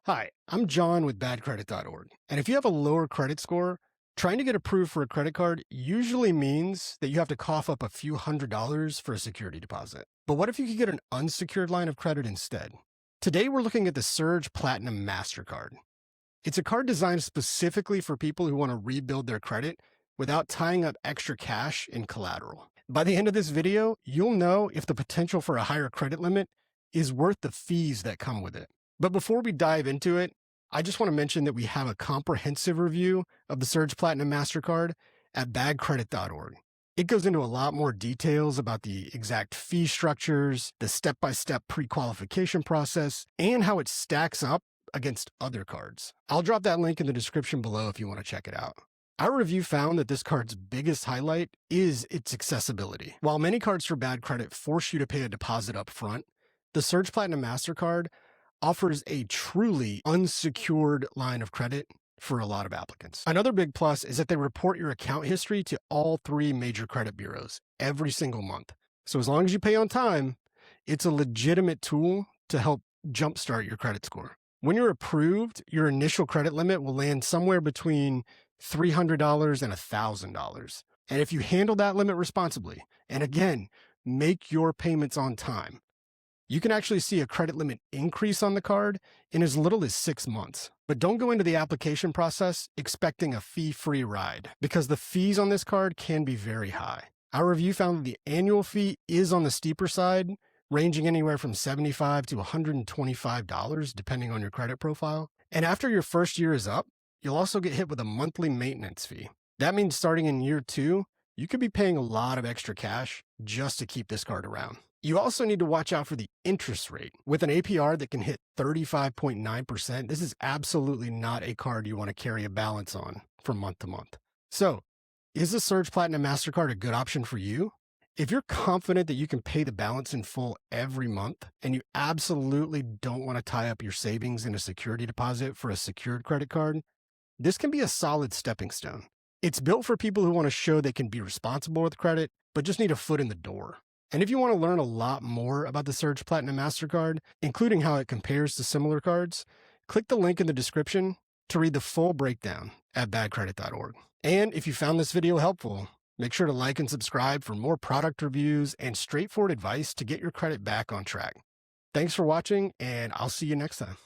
Hi, I'm John with badcredit.org. And if you have a lower credit score, trying to get approved for a credit card usually means that you have to cough up a few $100s for a security deposit. But what if you could get an unsecured line of credit instead? Today, we're looking at the Surge Platinum Mastercard. It's a card designed specifically for people who want to rebuild their credit without tying up extra cash in collateral. By the end of this video, you'll know if the potential for a higher credit limit is worth the fees that come with it. But before we dive into it, I just want to mention that we have a comprehensive review of the Surge Platinum Mastercard at badcredit.org. It goes into a lot more details about the exact fee structures, the step-by-step pre-qualification process, and how it stacks up against other cards. I'll drop that link in the description below if you want to check it out. Our review found that this card's biggest highlight is its accessibility. While many cards for bad credit force you to pay a deposit up front, the Surge Platinum Mastercard offers a truly unsecured line of credit for a lot of applicants. Another big plus is that they report your account history to all three major credit bureaus every single month. So as long as you pay on time, it's a legitimate tool to help jumpstart your credit score. When you're approved, your initial credit limit will land somewhere between $300 and $1,000. And if you handle that limit responsibly, and again, make your payments on time, you can actually see a credit limit increase on the card in as little as 6 months. But don't go into the application process expecting a fee-free ride, because the fees on this card can be very high. Our review found that the annual fee is on the steeper side, ranging anywhere from $75 to $125, depending on your credit profile. And after your first year is up, you'll also get hit with a monthly maintenance fee. That means starting in year 2, you could be paying a lot of extra cash just to keep this card around. You also need to watch out for the interest rate. With an APR that can hit 35.9%, this is absolutely not a card you want to carry a balance on from month to month. So, is the Surge Platinum Mastercard a good option for you? If you're confident that you can pay the balance in full every month, and you absolutely don't want to tie up your savings in a security deposit for a secured credit card, this can be a solid stepping stone. It's built for people who want to show they can be responsible with credit, but just need a foot in the door. And if you want to learn a lot more about the Surge Platinum Mastercard, including how it compares to similar cards, click the link in the description to read the full breakdown at badcredit.org. And if you found this video helpful, make sure to like and subscribe for more product reviews and straightforward advice to get your credit back on track. Thanks for watching, and I'll see you next time.